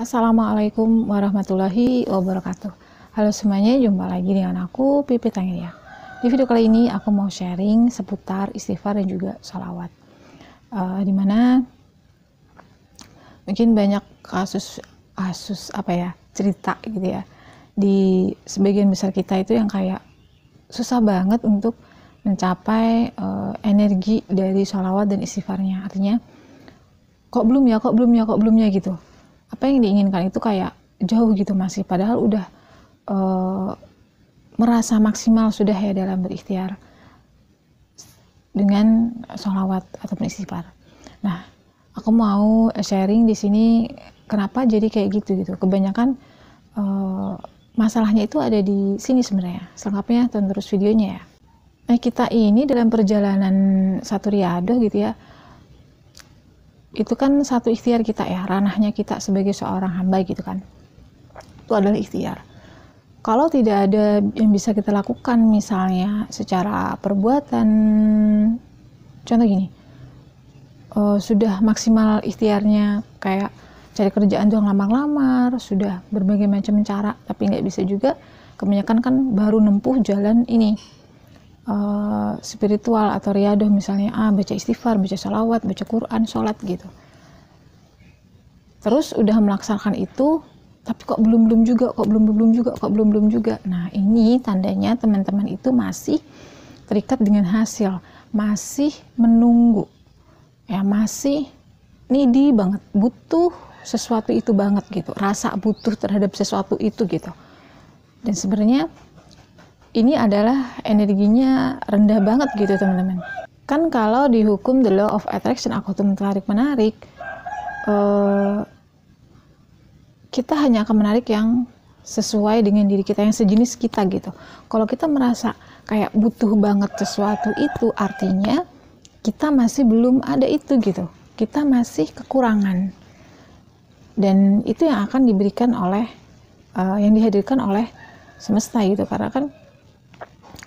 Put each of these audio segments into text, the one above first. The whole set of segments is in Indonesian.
Assalamualaikum warahmatullahi wabarakatuh. Halo semuanya, jumpa lagi dengan aku Pipi Tangelia. Di video kali ini aku mau sharing seputar istighfar dan juga sholawat. Dimana mungkin banyak kasus cerita gitu ya. Di sebagian besar kita itu yang kayak susah banget untuk mencapai energi dari sholawat dan istighfarnya. Artinya kok belum ya gitu. Apa yang diinginkan itu kayak jauh gitu masih, padahal udah merasa maksimal sudah ya dalam berikhtiar dengan sholawat ataupun istighfar. Nah, aku mau sharing di sini kenapa jadi kayak gitu. Kebanyakan masalahnya itu ada di sini sebenarnya. Selengkapnya tonton terus videonya ya. Nah, kita ini dalam perjalanan satu riadah gitu ya, itu kan satu ikhtiar kita ya, ranahnya kita sebagai seorang hamba gitu kan, itu adalah ikhtiar. Kalau tidak ada yang bisa kita lakukan misalnya secara perbuatan, contoh gini, sudah maksimal ikhtiarnya kayak cari kerjaan tuh lamar-lamar, sudah berbagai macam cara tapi nggak bisa juga, kebanyakan kan baru nempuh jalan ini spiritual atau riadah misalnya, baca istighfar, baca sholawat, baca Quran, sholat gitu. Terus udah melaksanakan itu, tapi kok belum juga. Nah, ini tandanya teman-teman itu masih terikat dengan hasil, masih menunggu, ya masih needy banget, butuh sesuatu itu banget gitu, rasa butuh terhadap sesuatu itu gitu. Dan sebenarnya ini adalah energinya rendah banget gitu teman-teman. Kan kalau di hukum the law of attraction, aku tuh tarik-menarik, kita hanya akan menarik yang sesuai dengan diri kita, yang sejenis kita gitu. Kalau kita merasa kayak butuh banget sesuatu itu, artinya kita masih belum ada itu gitu. Kita masih kekurangan. Dan itu yang akan diberikan oleh, yang dihadirkan oleh semesta gitu. Karena kan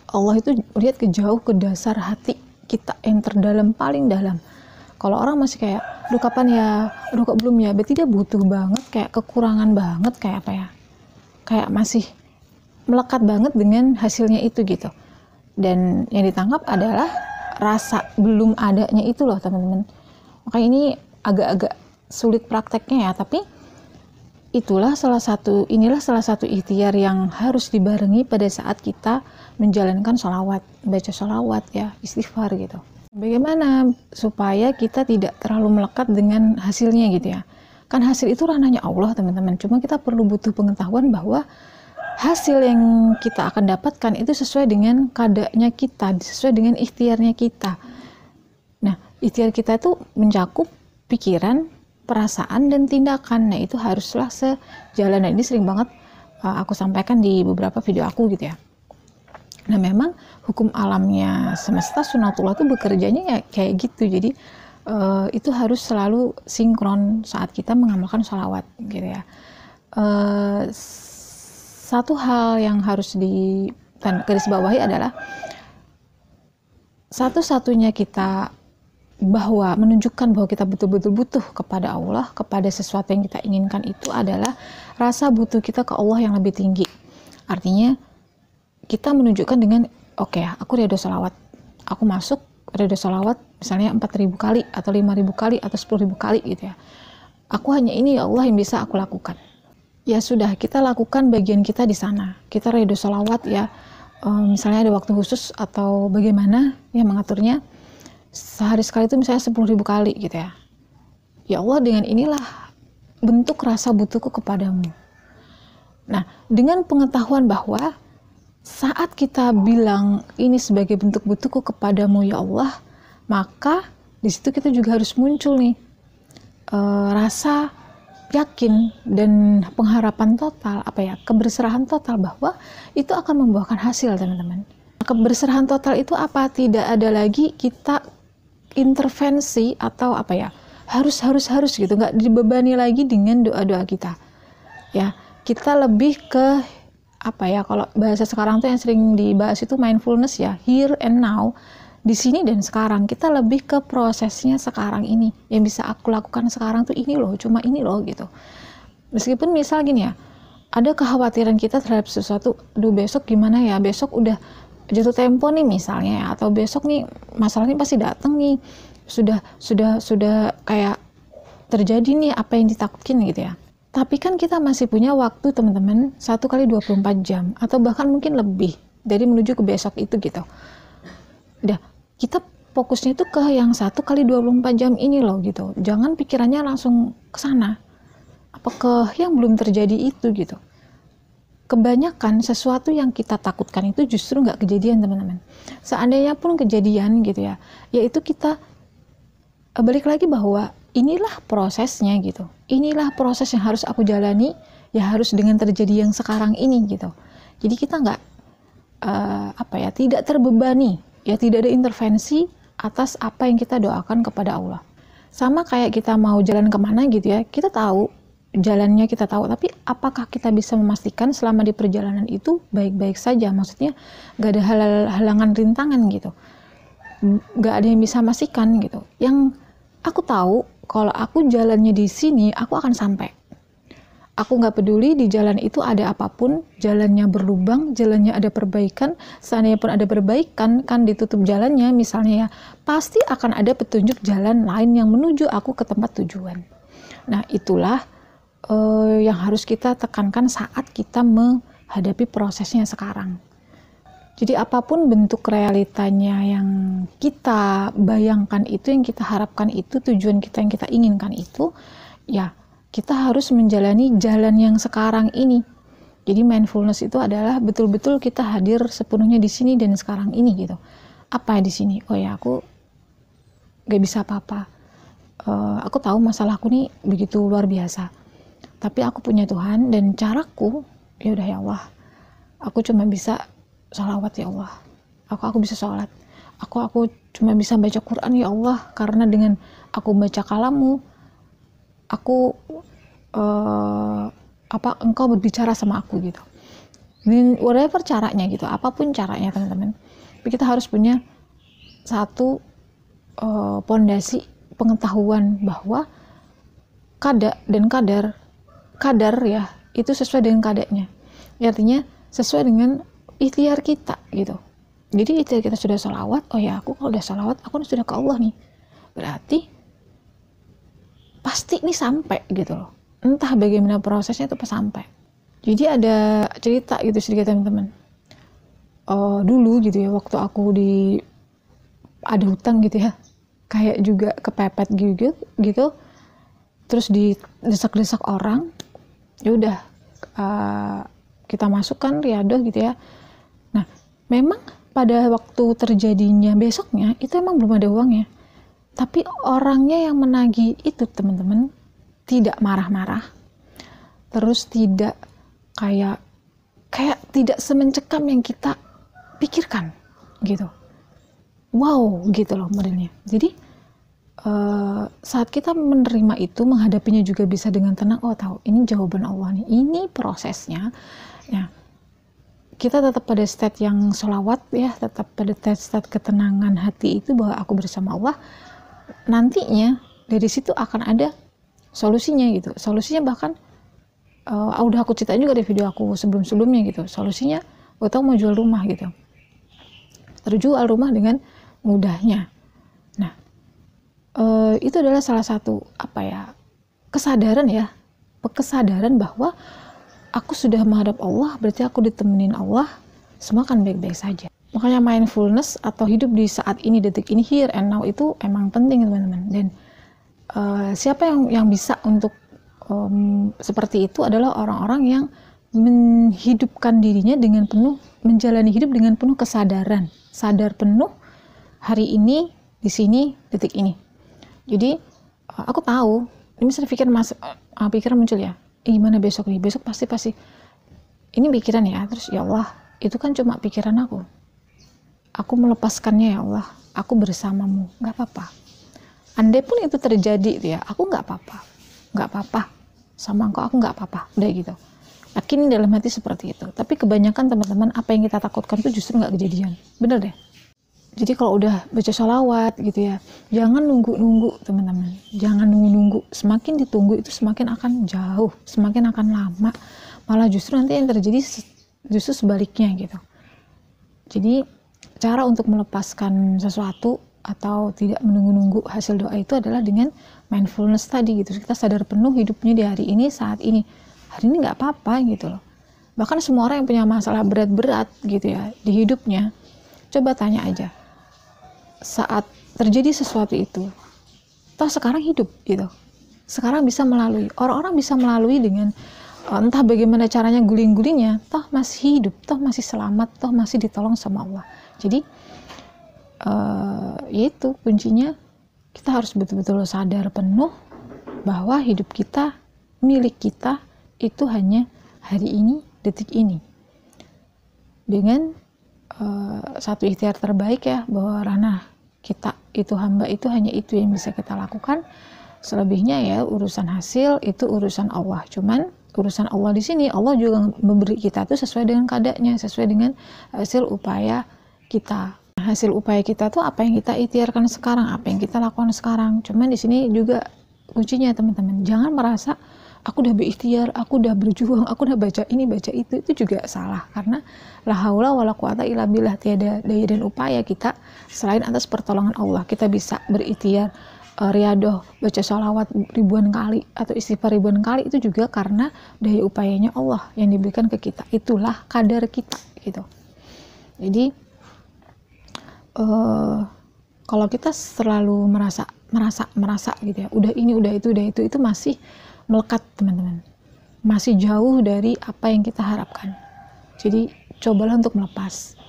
Allah itu lihat ke jauh, ke dasar hati kita yang terdalam, paling dalam. Kalau orang masih kayak, aduh kapan ya, aduh kok belum ya, berarti dia butuh banget, kayak kekurangan banget, kayak apa ya, kayak masih melekat banget dengan hasilnya itu gitu. Dan yang ditangkap adalah rasa belum adanya itu loh teman-teman. Makanya ini agak-agak sulit prakteknya ya, tapi inilah salah satu ikhtiar yang harus dibarengi pada saat kita menjalankan sholawat, baca sholawat ya, istighfar gitu. Bagaimana supaya kita tidak terlalu melekat dengan hasilnya gitu ya. Kan hasil itu ranahnya Allah teman-teman, cuma kita perlu butuh pengetahuan bahwa hasil yang kita akan dapatkan itu sesuai dengan kadanya kita, sesuai dengan ikhtiarnya kita. Nah, ikhtiar kita itu mencakup pikiran, perasaan, dan tindakan. Nah, itu haruslah sejalan. Nah, ini sering banget aku sampaikan di beberapa video aku gitu ya. Nah, memang hukum alamnya semesta sunatullah itu bekerjanya ya kayak gitu. Jadi itu harus selalu sinkron saat kita mengamalkan sholawat gitu ya. Satu hal yang harus digarisbawahi adalah satu-satunya kita bahwa menunjukkan bahwa kita betul-betul butuh kepada Allah, kepada sesuatu yang kita inginkan, itu adalah rasa butuh kita ke Allah yang lebih tinggi. Artinya kita menunjukkan dengan, oke, aku rida sholawat, aku masuk rida sholawat misalnya 4.000 kali atau 5.000 kali atau 10.000 kali gitu ya. Aku hanya ini ya Allah yang bisa aku lakukan. Ya sudah, kita lakukan bagian kita di sana. Kita rida sholawat ya, misalnya ada waktu khusus atau bagaimana ya mengaturnya. Sehari sekali itu misalnya 10.000 kali gitu ya. Ya Allah, dengan inilah bentuk rasa butuhku kepadamu. Nah, dengan pengetahuan bahwa saat kita bilang ini sebagai bentuk butuhku kepadamu ya Allah, maka di situ kita juga harus muncul nih rasa yakin dan pengharapan total, keberserahan total bahwa itu akan membuahkan hasil teman-teman. Keberserahan total itu apa? Tidak ada lagi kita intervensi atau harus gitu, nggak dibebani lagi dengan doa-doa kita ya. Kita lebih ke kalau bahasa sekarang tuh yang sering dibahas itu mindfulness ya, here and now, di sini dan sekarang. Kita lebih ke prosesnya sekarang ini, yang bisa aku lakukan sekarang tuh ini loh, cuma ini loh gitu. Meskipun misal gini ya, ada kekhawatiran kita terhadap sesuatu, aduh besok gimana ya, besok udah jatuh tempo nih misalnya ya, atau besok nih masalah ini pasti datang nih, sudah kayak terjadi nih apa yang ditakutin gitu ya. Tapi kan kita masih punya waktu teman-teman, 1 kali 24 jam atau bahkan mungkin lebih dari menuju ke besok itu gitu. Udah, kita fokusnya itu ke yang 1 kali 24 jam ini loh gitu. Jangan pikirannya langsung ke sana. Apa ke yang belum terjadi itu gitu. Kebanyakan sesuatu yang kita takutkan itu justru nggak kejadian teman-teman. Seandainya pun kejadian gitu ya, yaitu kita balik lagi bahwa inilah prosesnya gitu. Inilah proses yang harus aku jalani, ya harus dengan terjadi yang sekarang ini gitu. Jadi kita nggak tidak terbebani, ya tidak ada intervensi atas apa yang kita doakan kepada Allah. Sama kayak kita mau jalan kemana gitu ya, kita tahu jalannya, kita tahu, tapi apakah kita bisa memastikan selama di perjalanan itu baik-baik saja? Maksudnya gak ada halangan rintangan gitu, gak ada yang bisa memastikan gitu. Yang aku tahu kalau aku jalannya di sini aku akan sampai. Aku gak peduli di jalan itu ada apapun, jalannya berlubang, jalannya ada perbaikan, seandainya pun ada perbaikan, kan ditutup jalannya misalnya ya, pasti akan ada petunjuk jalan lain yang menuju aku ke tempat tujuan. Nah itulah yang harus kita tekankan saat kita menghadapi prosesnya sekarang. Jadi apapun bentuk realitanya yang kita bayangkan itu, yang kita harapkan itu, tujuan kita yang kita inginkan itu, ya kita harus menjalani jalan yang sekarang ini. Jadi mindfulness itu adalah betul-betul kita hadir sepenuhnya di sini dan sekarang ini gitu. Apa di sini? Oh ya, aku gak bisa apa-apa. Aku tahu masalahku nih begitu luar biasa. Tapi aku punya Tuhan dan caraku, ya udah ya Allah, aku cuma bisa sholawat ya Allah. Aku bisa sholat. Aku cuma bisa baca Quran ya Allah, karena dengan aku baca kalamu, aku engkau berbicara sama aku gitu. Dan whatever caranya gitu, apapun caranya teman-teman. Tapi kita harus punya satu pondasi pengetahuan bahwa kadar ya itu sesuai dengan kadarnya. Artinya sesuai dengan ikhtiar kita gitu. Jadi ikhtiar kita sudah sholawat, oh ya aku kalau udah sholawat aku sudah ke Allah nih, berarti pasti ini sampai gitu loh. Entah bagaimana prosesnya itu pas sampai. Jadi ada cerita gitu sedikit teman-teman. Dulu gitu ya, waktu aku ada hutang gitu ya, kayak juga kepepet gitu, terus didesak-desak orang, ya udah kita masukkan riadoh gitu ya. Nah memang pada waktu terjadinya besoknya itu emang belum ada uangnya, tapi orangnya yang menagih itu teman-teman tidak marah-marah, terus tidak kayak tidak semencekam yang kita pikirkan gitu. Wow gitu loh modelnya. Jadi saat kita menerima itu, menghadapinya juga bisa dengan tenang. Oh tahu ini jawaban Allah nih, ini prosesnya ya. Kita tetap pada state yang sholawat ya, tetap pada state ketenangan hati itu bahwa aku bersama Allah. Nantinya dari situ akan ada solusinya gitu. Solusinya bahkan udah aku ceritain juga di video aku sebelum-sebelumnya gitu. Solusinya gue tahu mau jual rumah gitu, terjual rumah dengan mudahnya. Nah itu adalah salah satu kesadaran bahwa aku sudah menghadap Allah, berarti aku ditemenin Allah, semua akan baik-baik saja. Makanya mindfulness atau hidup di saat ini, detik ini, here and now itu emang penting teman-teman. Dan siapa yang bisa untuk seperti itu adalah orang-orang yang menghidupkan dirinya dengan penuh, menjalani hidup dengan penuh kesadaran, sadar penuh hari ini, di sini, detik ini. Jadi aku tahu, ini misalnya pikiran muncul ya, gimana besok nih, besok pasti ini pikiran ya, terus ya Allah, itu kan cuma pikiran aku melepaskannya ya Allah, aku bersamamu, nggak apa-apa. Andai pun itu terjadi ya, aku nggak apa-apa, sama engkau aku nggak apa-apa, udah gitu. Yakin dalam hati seperti itu. Tapi kebanyakan teman-teman apa yang kita takutkan itu justru nggak kejadian, bener deh. Jadi kalau udah baca sholawat gitu ya, jangan nunggu-nunggu teman-teman, jangan nunggu-nunggu. Semakin ditunggu itu semakin akan jauh, semakin akan lama. Malah justru nanti yang terjadi justru sebaliknya gitu. Jadi cara untuk melepaskan sesuatu atau tidak menunggu-nunggu hasil doa itu adalah dengan mindfulness tadi gitu. Kita sadar penuh hidupnya di hari ini, saat ini. Hari ini nggak apa-apa gitu loh. Bahkan semua orang yang punya masalah berat-berat gitu ya di hidupnya, coba tanya aja. Saat terjadi sesuatu itu, toh sekarang hidup gitu, sekarang bisa melalui, orang-orang bisa melalui dengan entah bagaimana caranya guling-gulingnya, toh masih hidup, toh masih selamat, toh masih ditolong sama Allah. Jadi itu kuncinya, kita harus betul-betul sadar penuh bahwa hidup kita, milik kita itu hanya hari ini, detik ini. Dengan satu ikhtiar terbaik ya, bahwa ranah kita itu hamba itu hanya itu yang bisa kita lakukan. Selebihnya ya urusan hasil itu urusan Allah. Cuman urusan Allah di sini, Allah juga memberi kita tuh sesuai dengan kadarnya, sesuai dengan hasil upaya kita. Hasil upaya kita tuh apa yang kita ikhtiarkan sekarang, apa yang kita lakukan sekarang. Cuman di sini juga kuncinya teman-teman, jangan merasa aku udah berikhtiar, aku udah berjuang, aku udah baca ini, baca itu juga salah. Karena la haula wala quwata illa billah, tiada daya dan upaya kita selain atas pertolongan Allah. Kita bisa berikhtiar, riadoh, baca sholawat ribuan kali atau istighfar ribuan kali, itu juga karena daya upayanya Allah yang diberikan ke kita. Itulah kadar kita gitu. Jadi kalau kita selalu merasa gitu ya, udah ini, udah itu masih melekat teman-teman, masih jauh dari apa yang kita harapkan. Jadi cobalah untuk melepas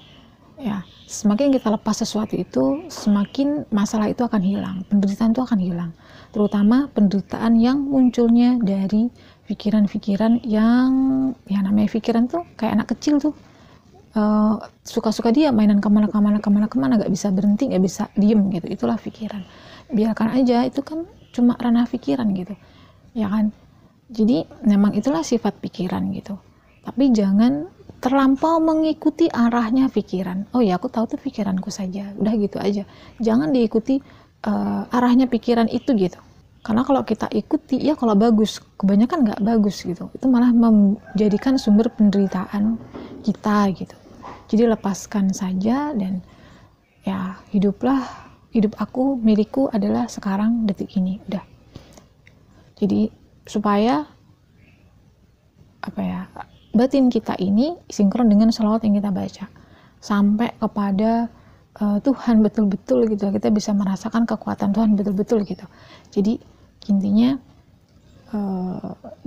ya. Semakin kita lepas sesuatu itu, semakin masalah itu akan hilang, penderitaan itu akan hilang, terutama penderitaan yang munculnya dari pikiran-pikiran yang ya, namanya pikiran tuh kayak anak kecil tuh, suka-suka dia mainan kemana nggak bisa berhenti, nggak bisa diem gitu. Itulah pikiran, biarkan aja, itu kan cuma ranah pikiran gitu ya kan. Jadi memang itulah sifat pikiran gitu, tapi jangan terlampau mengikuti arahnya pikiran. Oh ya, aku tahu tuh pikiranku saja, udah gitu aja. Jangan diikuti arahnya pikiran itu gitu, karena kalau kita ikuti ya, kalau bagus, kebanyakan nggak bagus gitu, itu malah menjadikan sumber penderitaan kita gitu. Jadi lepaskan saja dan ya, hiduplah, hidup aku, milikku adalah sekarang, detik ini, udah. Jadi supaya apa ya, batin kita ini sinkron dengan sholawat yang kita baca sampai kepada Tuhan betul-betul gitu, kita bisa merasakan kekuatan Tuhan betul-betul gitu. Jadi intinya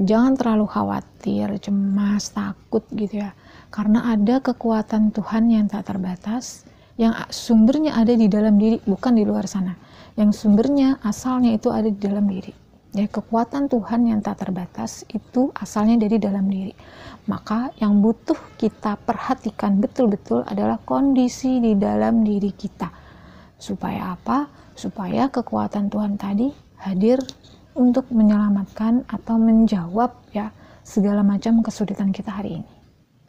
jangan terlalu khawatir, cemas, takut gitu ya, karena ada kekuatan Tuhan yang tak terbatas, yang sumbernya ada di dalam diri, bukan di luar sana. Yang sumbernya, asalnya itu ada di dalam diri. Ya, kekuatan Tuhan yang tak terbatas itu asalnya dari dalam diri. Maka yang butuh kita perhatikan betul-betul adalah kondisi di dalam diri kita. Supaya apa? Supaya kekuatan Tuhan tadi hadir untuk menyelamatkan atau menjawab ya segala macam kesulitan kita hari ini.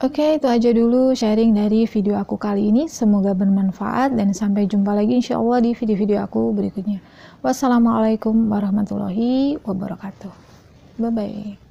Oke, itu aja dulu sharing dari video aku kali ini. Semoga bermanfaat dan sampai jumpa lagi insya Allah di video-video aku berikutnya. Wassalamualaikum warahmatullahi wabarakatuh. Bye-bye.